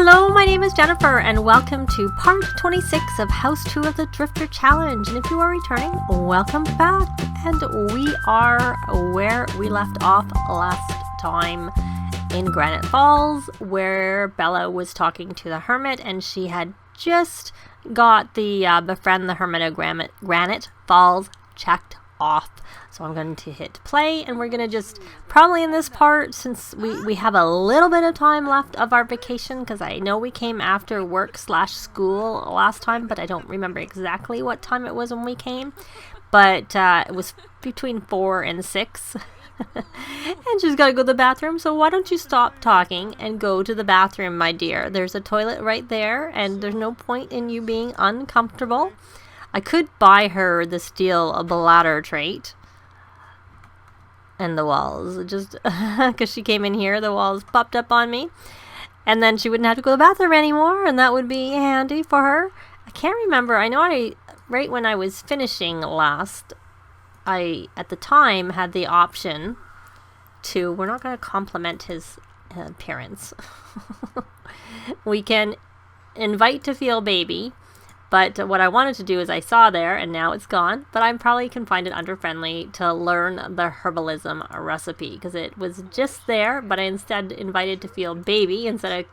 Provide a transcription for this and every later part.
Hello, my name is Jennifer, and welcome to part 26 of House 2 of the Drifter Challenge. And if you are returning, welcome back. And we are where we left off last time in Granite Falls, where Bella was talking to the hermit, and she had just got the Befriend the Hermit of Granite Falls checked off. So I'm going to hit play, and we're going to just, probably in this part, since we have a little bit of time left of our vacation, because I know we came after work/school last time, but I don't remember exactly what time it was when we came. But it was between 4 and 6. And she's got to go to the bathroom, so why don't you stop talking and go to the bathroom, my dear? There's a toilet right there, and there's no point in you being uncomfortable. I could buy her the steel bladder trait. And the walls, just because she came in here, the walls popped up on me. And then she wouldn't have to go to the bathroom anymore, and that would be handy for her. I can't remember. I know right when I was finishing last, I, at the time, had the option to, we're not going to compliment his appearance. We can invite to feel baby. But what I wanted to do is I saw there, and now it's gone, but I probably can find it under friendly to learn the herbalism recipe, because it was just there, but I instead invited to feel baby instead of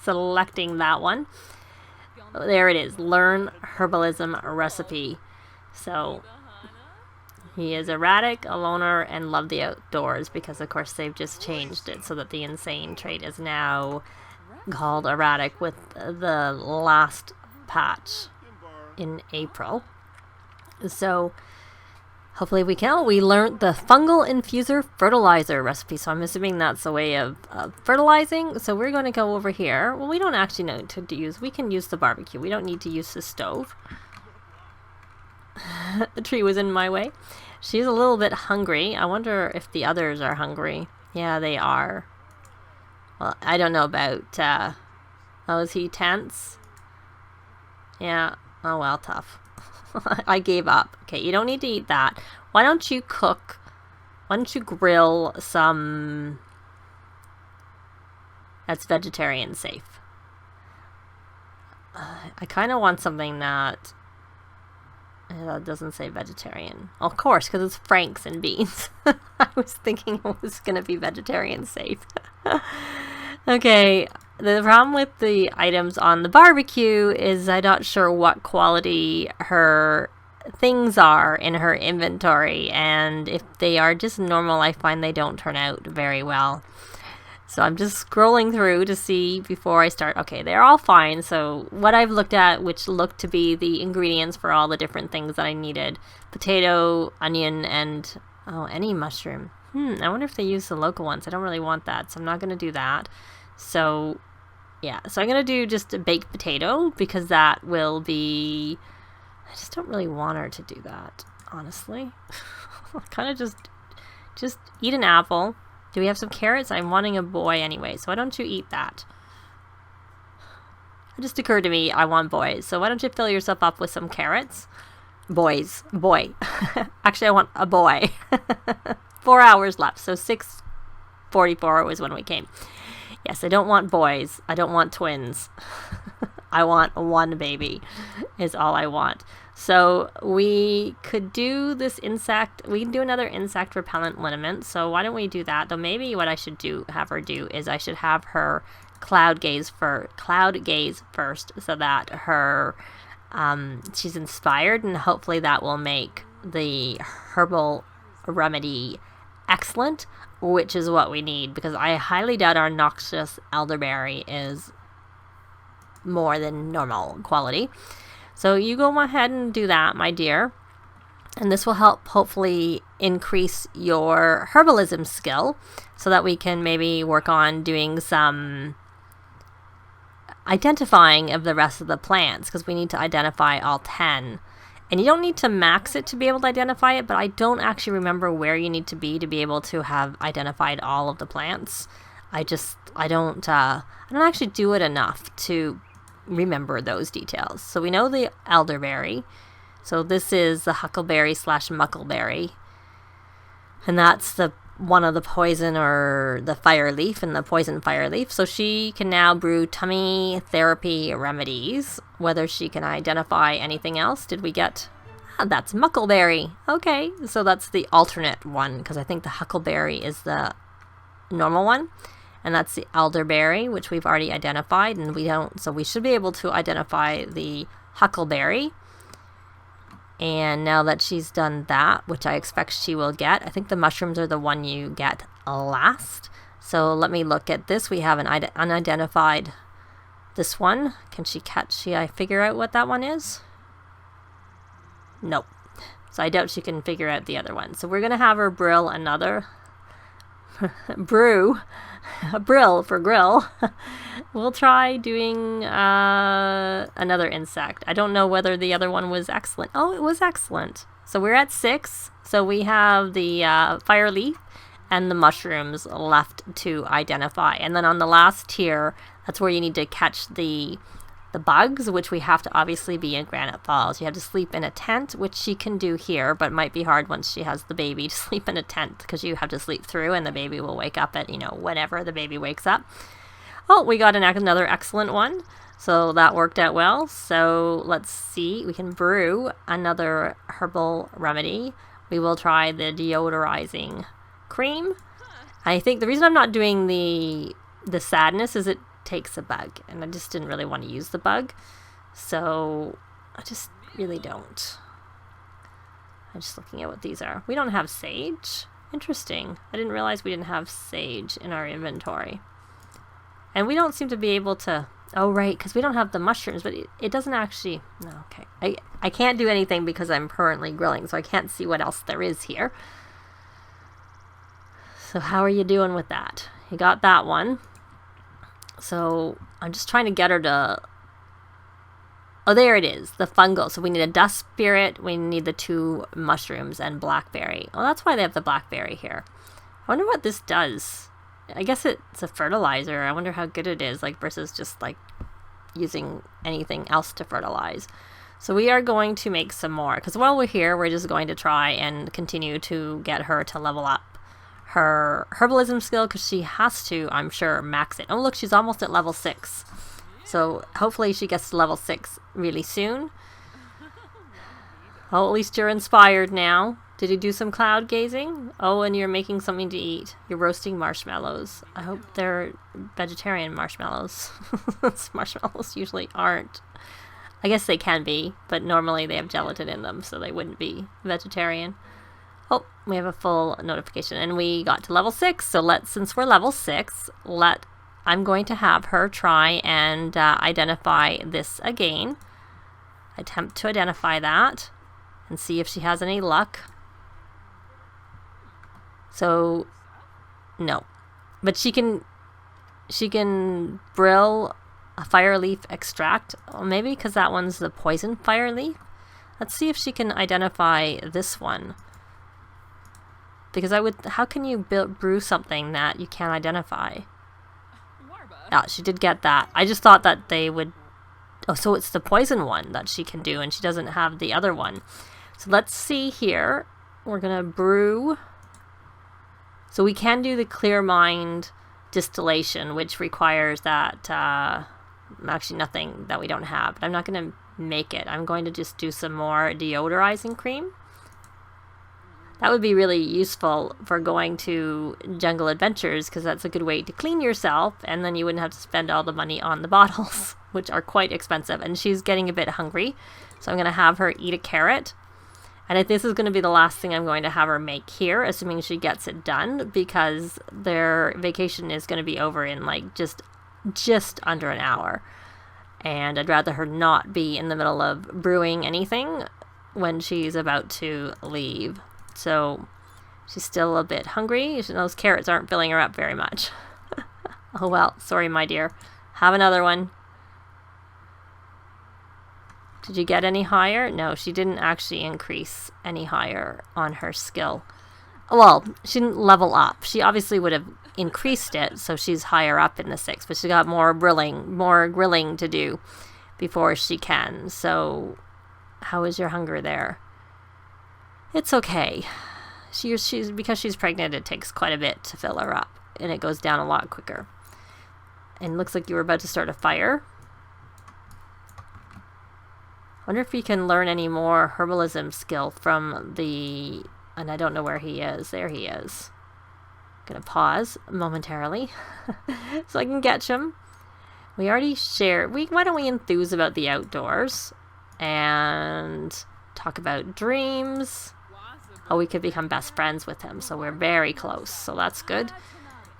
selecting that one. There it is, learn herbalism recipe. So he is erratic, a loner, and love the outdoors, because of course they've just changed it so that the insane trait is now called erratic with the last patch in April. So hopefully we learned the fungal infuser fertilizer recipe, so I'm assuming that's a way of fertilizing. So we're going to go over here. Well, we don't actually know to use, we can use the barbecue, we don't need to use the stove. The tree was in my way. She's a little bit hungry. I wonder if the others are hungry. Yeah, they are. Well, I don't know about oh, is he tense? Yeah. Oh, well, tough. I gave up. Okay, you don't need to eat that. Why don't you cook? Why don't you grill some that's vegetarian safe? I kind of want something that doesn't say vegetarian. Of course, because it's franks and beans. I was thinking it was going to be vegetarian safe. Okay. The problem with the items on the barbecue is I'm not sure what quality her things are in her inventory, and if they are just normal, I find they don't turn out very well. So I'm just scrolling through to see before I start. Okay, they're all fine. So what I've looked at, which looked to be the ingredients for all the different things that I needed: potato, onion, and any mushroom. I wonder if they use the local ones. I don't really want that, so I'm not going to do that. So yeah, so I'm going to do just a baked potato, because that will be, I just don't really want her to do that, honestly. Kind of just eat an apple. Do we have some carrots? I'm wanting a boy anyway, so why don't you eat that? It just occurred to me, I want boys, so why don't you fill yourself up with some carrots? Boy. Actually, I want a boy. 4 hours left, so 6:44 was when we came. Yes, I don't want boys. I don't want twins. I want one baby is all I want. So we could do this insect. We can do another insect repellent liniment. So why don't we do that? Though maybe what I should have her do is I should have her cloud gaze first, so that her she's inspired, and hopefully that will make the herbal remedy excellent, which is what we need, because I highly doubt our noxious elderberry is more than normal quality. So you go ahead and do that, my dear, and this will help hopefully increase your herbalism skill, so that we can maybe work on doing some identifying of the rest of the plants, because we need to identify all 10. And you don't need to max it to be able to identify it, but I don't actually remember where you need to be able to have identified all of the plants. I don't actually do it enough to remember those details. So we know the elderberry. So this is the huckleberry / muckleberry. And that's the one of the poison or the fire leaf and the poison fire leaf. So she can now brew tummy therapy remedies. Whether she can identify anything else. Did we get... that's muckleberry. Okay, so that's the alternate one, because I think the huckleberry is the normal one. And that's the elderberry, which we've already identified, and we don't, so we should be able to identify the huckleberry. And now that she's done that, which I expect she will get, I think the mushrooms are the one you get last. So let me look at this. We have an unidentified, this one. Can she catch, should I figure out what that one is? Nope. So I doubt she can figure out the other one. So we're going to have her brill another, brew, a brill for grill. We'll try doing another insect. I don't know whether the other one was excellent. Oh, it was excellent. So we're at 6. So we have the fire leaf and the mushrooms left to identify. And then on the last tier, that's where you need to catch the bugs, which we have to obviously be in Granite Falls. You have to sleep in a tent, which she can do here, but might be hard once she has the baby to sleep in a tent, because you have to sleep through and the baby will wake up at, whenever the baby wakes up. Oh, we got another excellent one. So that worked out well. So let's see. We can brew another herbal remedy. We will try the deodorizing cream. I think the reason I'm not doing the sadness is it takes a bug, and I just didn't really want to use the bug, so I just really don't. I'm just looking at what these are. We don't have sage. Interesting. I didn't realize we didn't have sage in our inventory, and we don't seem to be able to. Oh right, because we don't have the mushrooms, but it doesn't actually. No, okay. I can't do anything because I'm currently grilling, so I can't see what else there is here. So how are you doing with that? You got that one. So I'm just trying to get her to... Oh, there it is, the fungal. So we need a dust spirit, we need the 2 mushrooms and blackberry. Oh, that's why they have the blackberry here. I wonder what this does. I guess it's a fertilizer. I wonder how good it is, like versus just like using anything else to fertilize. So we are going to make some more, because while we're here, we're just going to try and continue to get her to level up her herbalism skill, because she has to, I'm sure, max it. Oh look, she's almost at level 6. So hopefully she gets to level 6 really soon. Oh, at least you're inspired now. Did you do some cloud gazing? Oh, and you're making something to eat. You're roasting marshmallows. I hope they're vegetarian marshmallows. Marshmallows usually aren't. I guess they can be, but normally they have gelatin in them, so they wouldn't be vegetarian. Oh, we have a full notification, and we got to level 6. So since we're level 6, I'm going to have her try and identify this again. Attempt to identify that and see if she has any luck. So, no. But she can brill a fire leaf extract. Well, maybe because that one's the poison fire leaf. Let's see if she can identify this one. Because how can you brew something that you can't identify? Ah, she did get that. I just thought that they would... Oh, so it's the poison one that she can do, and she doesn't have the other one. So let's see here. We're going to brew... So we can do the clear mind distillation, which requires that... actually nothing that we don't have. But I'm not going to make it. I'm going to just do some more deodorizing cream. That would be really useful for going to jungle adventures, because that's a good way to clean yourself, and then you wouldn't have to spend all the money on the bottles, which are quite expensive. And she's getting a bit hungry, so I'm going to have her eat a carrot. And this is going to be the last thing I'm going to have her make here, assuming she gets it done, because their vacation is going to be over in like just under an hour. And I'd rather her not be in the middle of brewing anything when she's about to leave. So she's still a bit hungry. Those carrots aren't filling her up very much. Oh well, sorry my dear. Have another one. Did you get any higher? No, she didn't actually increase any higher on her skill. Well, she didn't level up. She obviously would have increased it, so she's higher up in the 6, but she got more grilling to do before she can. So how is your hunger there? It's okay. she's because she's pregnant, it takes quite a bit to fill her up, and it goes down a lot quicker. And looks like you were about to start a fire. Wonder if we can learn any more herbalism skill from the... And I don't know where he is. There he is. Gonna pause momentarily so I can catch him. We already shared... Why don't we enthuse about the outdoors and talk about dreams? Oh, we could become best friends with him, so we're very close, so that's good.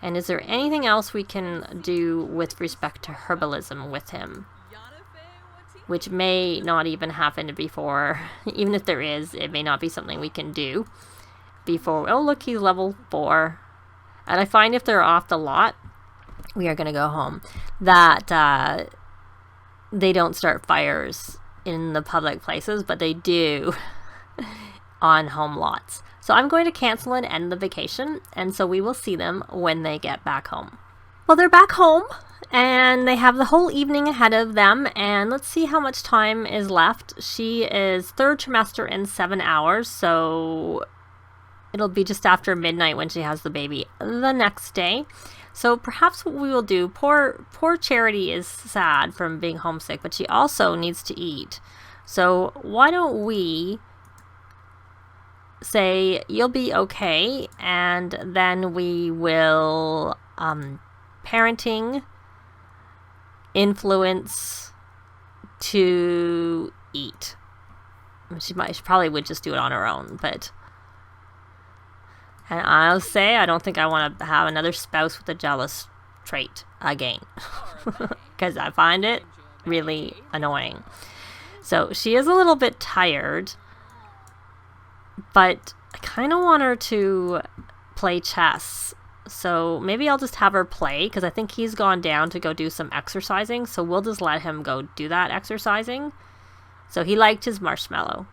And is there anything else we can do with respect to herbalism with him? Which may not even happen before, even if there is, it may not be something we can do before. Oh, look, he's level 4. And I find if they're off the lot, we are going to go home, that they don't start fires in the public places, but they do on home lots. So I'm going to cancel and end the vacation, and so we will see them when they get back home. Well, they're back home, and they have the whole evening ahead of them, and let's see how much time is left. She is 3rd trimester in 7 hours, so it'll be just after midnight when she has the baby the next day. So perhaps what we will do, poor Charity is sad from being homesick, but she also needs to eat. So why don't we say, you'll be okay, and then we will parenting influence to eat. She probably would just do it on her own, but... And I'll say, I don't think I want to have another spouse with a jealous trait again. Because I find it really annoying. So she is a little bit tired. But I kind of want her to play chess. So maybe I'll just have her play. Because I think he's gone down to go do some exercising. So we'll just let him go do that exercising. So he liked his marshmallow.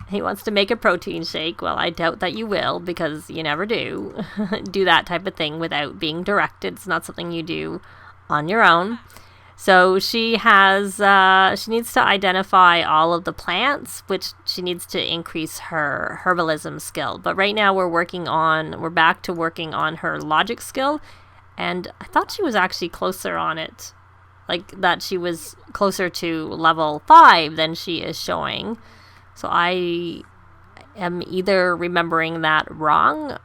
He wants to make a protein shake. Well, I doubt that you will, because you never do that type of thing without being directed. It's not something you do on your own. So she has, she needs to identify all of the plants, which she needs to increase her herbalism skill. But right now we're back to working on her logic skill. And I thought she was actually closer on it. Like that she was closer to level 5 than she is showing. So I am either remembering that wrong,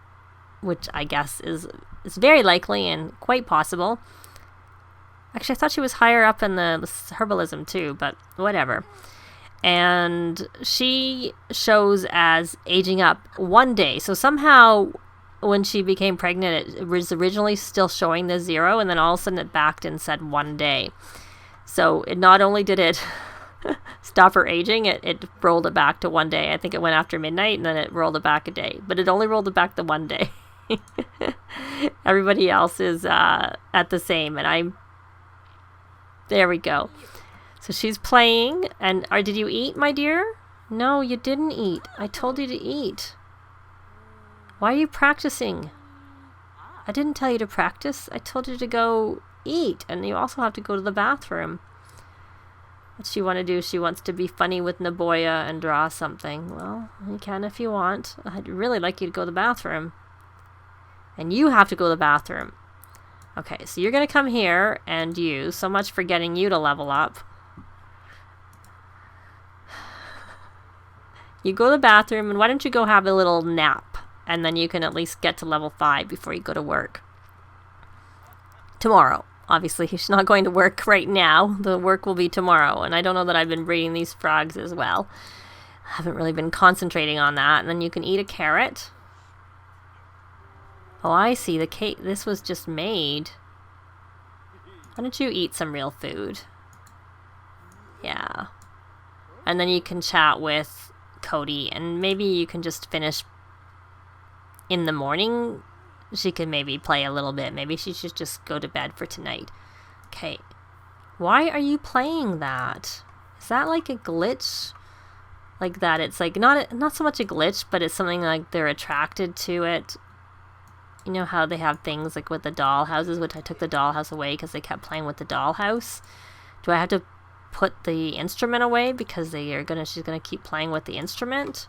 which I guess is very likely and quite possible. Actually, I thought she was higher up in the herbalism too, but whatever. And she shows as aging up 1 day. So somehow when she became pregnant, it was originally still showing the 0, and then all of a sudden it backed and said 1 day. So it not only did it... stop her aging, it rolled it back to 1 day. I think it went after midnight, and then it rolled it back a day. But it only rolled it back the 1 day. Everybody else is at the same, and there we go. So she's playing, and did you eat, my dear? No, you didn't eat. I told you to eat. Why are you practicing? I didn't tell you to practice. I told you to go eat, and you also have to go to the bathroom. What she want to do? She wants to be funny with Naboya and draw something. Well, you can if you want. I'd really like you to go to the bathroom. And you have to go to the bathroom. Okay, so you're going to come here, and so much for getting you to level up. You go to the bathroom, and why don't you go have a little nap? And then you can at least get to level 5 before you go to work. Tomorrow. Obviously, he's not going to work right now. The work will be tomorrow. And I don't know that I've been breeding these frogs as well. I haven't really been concentrating on that. And then you can eat a carrot. Oh, I see. The cake. This was just made. Why don't you eat some real food? Yeah. And then you can chat with Cody. And maybe you can just finish in the morning. She could maybe play a little bit. Maybe she should just go to bed for tonight. Okay. Why are you playing that? Is that like a glitch? Like that it's like not so much a glitch, but it's something like they're attracted to it. You know how they have things like with the dollhouses, which I took the dollhouse away because they kept playing with the dollhouse. Do I have to put the instrument away because she's gonna keep playing with the instrument?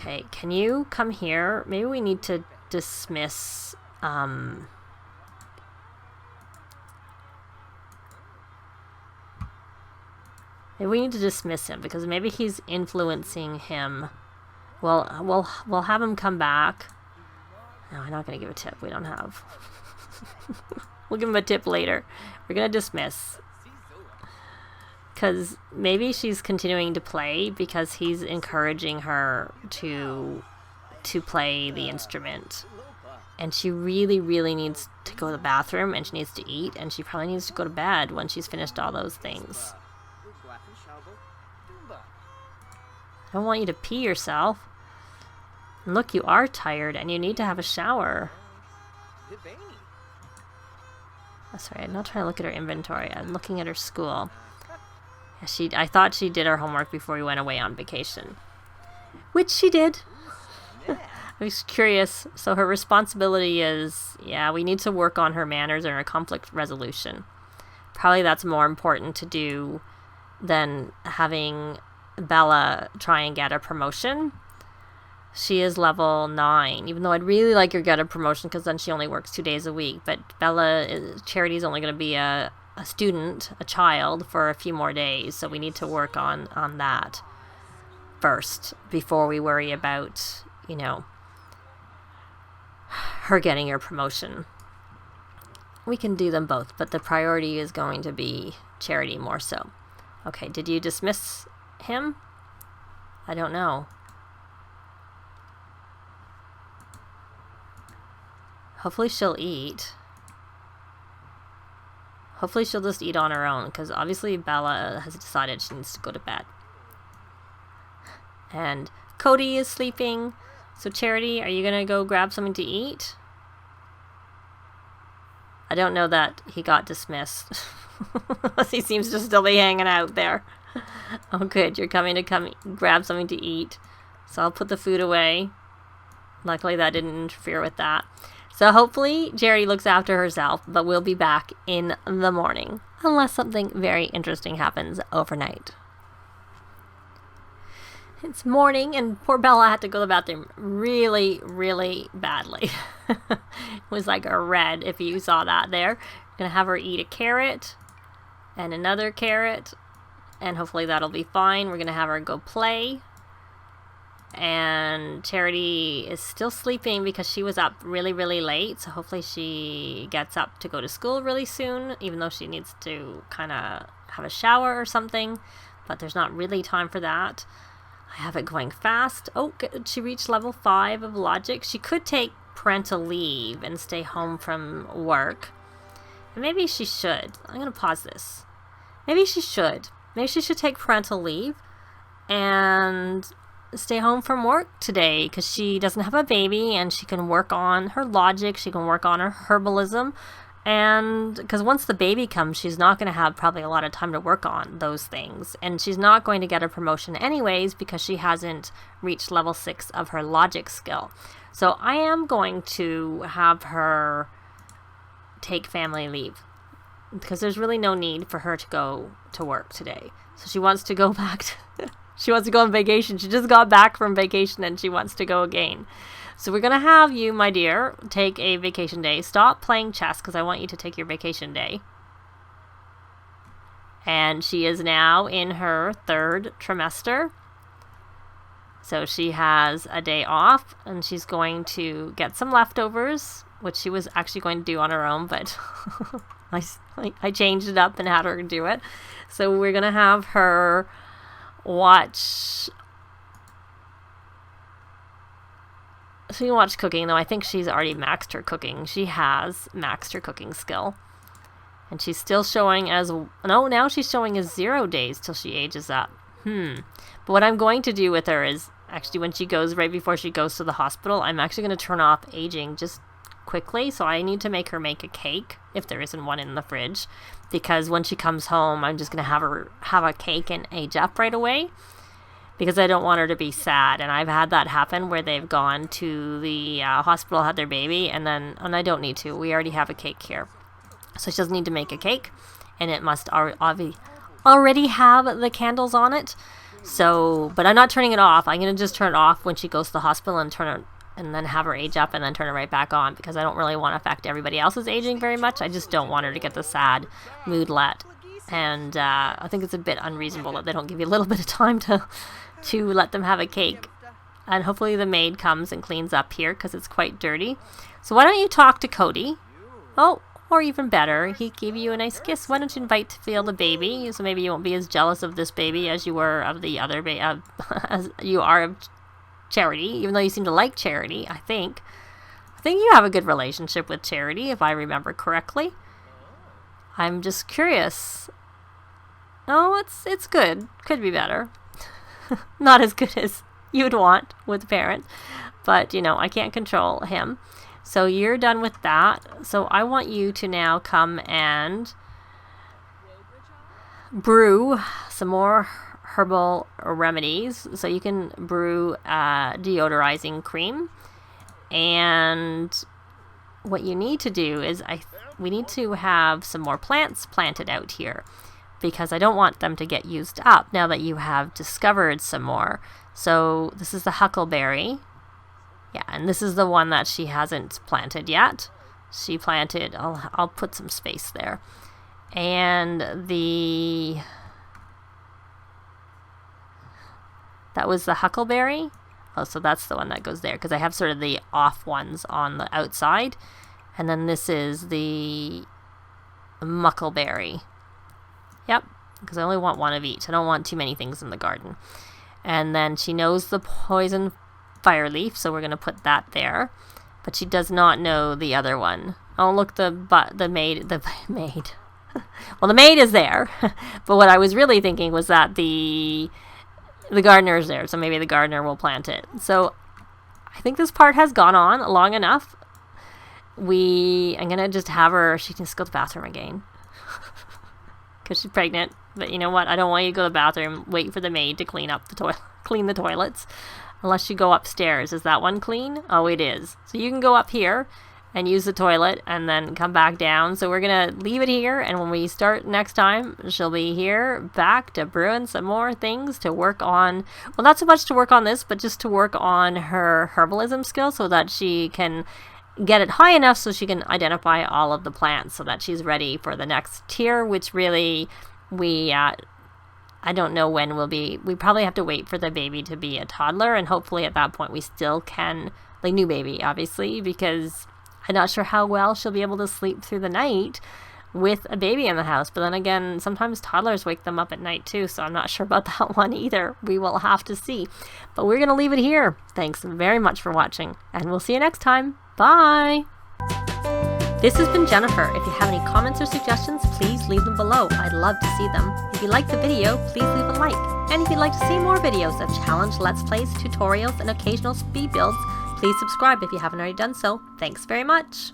Okay, can you come here? Maybe we need to dismiss... maybe we need to dismiss him because maybe he's influencing him. Well, we'll have him come back. No, I'm not going to give a tip. We don't have. We'll give him a tip later. We're going to dismiss. Because maybe she's continuing to play because he's encouraging her to play the instrument. And she really, really needs to go to the bathroom, and she needs to eat, and she probably needs to go to bed when she's finished all those things. I don't want you to pee yourself. And look, you are tired, and you need to have a shower. Oh, sorry, I'm not trying to look at her inventory. I'm looking at her school. Yeah, I thought she did her homework before we went away on vacation. Which she did. I was curious. So her responsibility is, yeah, we need to work on her manners and her conflict resolution. Probably that's more important to do than having Bella try and get a promotion. She is level 9, even though I'd really like her to get a promotion because then she only works 2 days a week. But Charity's only going to be a student, a child, for a few more days. So we need to work on that first before we worry about, you know, her getting her promotion. We can do them both, but the priority is going to be Charity more so. Okay, did you dismiss him? I don't know. Hopefully she'll eat. Hopefully she'll just eat on her own, because obviously Bella has decided she needs to go to bed. And Cody is sleeping. So Charity, are you going to go grab something to eat? I don't know that he got dismissed. He seems to still be hanging out there. Oh good, you're coming to grab something to eat. So I'll put the food away. Luckily that didn't interfere with that. So hopefully Charity looks after herself, but we'll be back in the morning. Unless something very interesting happens overnight. It's morning, and poor Bella had to go to the bathroom really, really badly. It was like a red, if you saw that there. I'm going to have her eat a carrot and another carrot, and hopefully that'll be fine. We're going to have her go play. And Charity is still sleeping because she was up really, really late. So hopefully she gets up to go to school really soon, even though she needs to kind of have a shower or something. But there's not really time for that. I have it going fast. Oh, she reached level 5 of logic. She could take parental leave and stay home from work. And maybe she should. I'm going to pause this. Maybe she should. Maybe she should take parental leave and stay home from work today because she doesn't have a baby and she can work on her logic. She can work on her herbalism. And because once the baby comes, she's not going to have probably a lot of time to work on those things. And she's not going to get a promotion anyways because she hasn't reached level 6 of her logic skill. So I am going to have her take family leave because there's really no need for her to go to work today. So she wants to go back to... She wants to go on vacation. She just got back from vacation and she wants to go again. So we're going to have you, my dear, take a vacation day. Stop playing chess because I want you to take your vacation day. And she is now in her 3rd trimester. So she has a day off and she's going to get some leftovers, which she was actually going to do on her own, but I changed it up and had her do it. So we're going to have her watch... So you can watch cooking, though I think she's already maxed her cooking. She has maxed her cooking skill. And she's still showing as... No, now she's showing as 0 days till she ages up. But what I'm going to do with her is, actually when she goes, right before she goes to the hospital, I'm actually going to turn off aging just quickly. So I need to make her make a cake, if there isn't one in the fridge. Because when she comes home, I'm just going to have her have a cake and age up right away. Because I don't want her to be sad. And I've had that happen where they've gone to the hospital, had their baby, and I don't need to. We already have a cake here. So she doesn't need to make a cake. And it must already have the candles on it. So, but I'm not turning it off. I'm going to just turn it off when she goes to the hospital and turn it, and then have her age up and then turn it right back on, because I don't really want to affect everybody else's aging very much. I just don't want her to get the sad moodlet. And I think it's a bit unreasonable that they don't give you a little bit of time to let them have a cake. And hopefully the maid comes and cleans up here because it's quite dirty. So why don't you talk to Cody? Oh, or even better, he gave you a nice kiss. Why don't you invite to feel the baby? So maybe you won't be as jealous of this baby as you were of the other as you are of Charity, even though you seem to like Charity. I think you have a good relationship with Charity, if I remember correctly. I'm just curious. Oh, it's good. Could be better. Not as good as you'd want with a parent, but you know, I can't control him. So you're done with that. So I want you to now come and brew some more herbal remedies. So you can brew deodorizing cream. And what you need to do is we need to have some more plants planted out here, because I don't want them to get used up now that you have discovered some more. So this is the huckleberry. Yeah, and this is the one that she hasn't planted yet. She planted, I'll put some space there. And that was the huckleberry. Oh, so that's the one that goes there, because I have sort of the off ones on the outside. And then this is the muckleberry. Yep, because I only want one of each. I don't want too many things in the garden. And then she knows the poison fire leaf, so we're going to put that there. But she does not know the other one. Oh, look, the maid. Well, the maid is there. But what I was really thinking was that the gardener is there, so maybe the gardener will plant it. So I think this part has gone on long enough. I'm going to just have her, she can just go to the bathroom again. Because she's pregnant. But you know what? I don't want you to go to the bathroom, wait for the maid to clean the toilets. Unless you go upstairs. Is that one clean? Oh, it is. So you can go up here and use the toilet and then come back down. So we're going to leave it here, and when we start next time, she'll be here back to brewing some more things to work on. Well, not so much to work on this, but just to work on her herbalism skills so that she can get it high enough so she can identify all of the plants so that she's ready for the next tier, which really I don't know when we probably have to wait for the baby to be a toddler, and hopefully at that point we still can, like new baby obviously, because I'm not sure how well she'll be able to sleep through the night with a baby in the house. But then again, sometimes toddlers wake them up at night too, so I'm not sure about that one either. We will have to see. But we're going to leave it here. Thanks very much for watching, and we'll see you next time. Bye! This has been Jennifer. If you have any comments or suggestions, please leave them below. I'd love to see them. If you liked the video, please leave a like. And if you'd like to see more videos of challenge, let's plays, tutorials, and occasional speed builds, please subscribe if you haven't already done so. Thanks very much.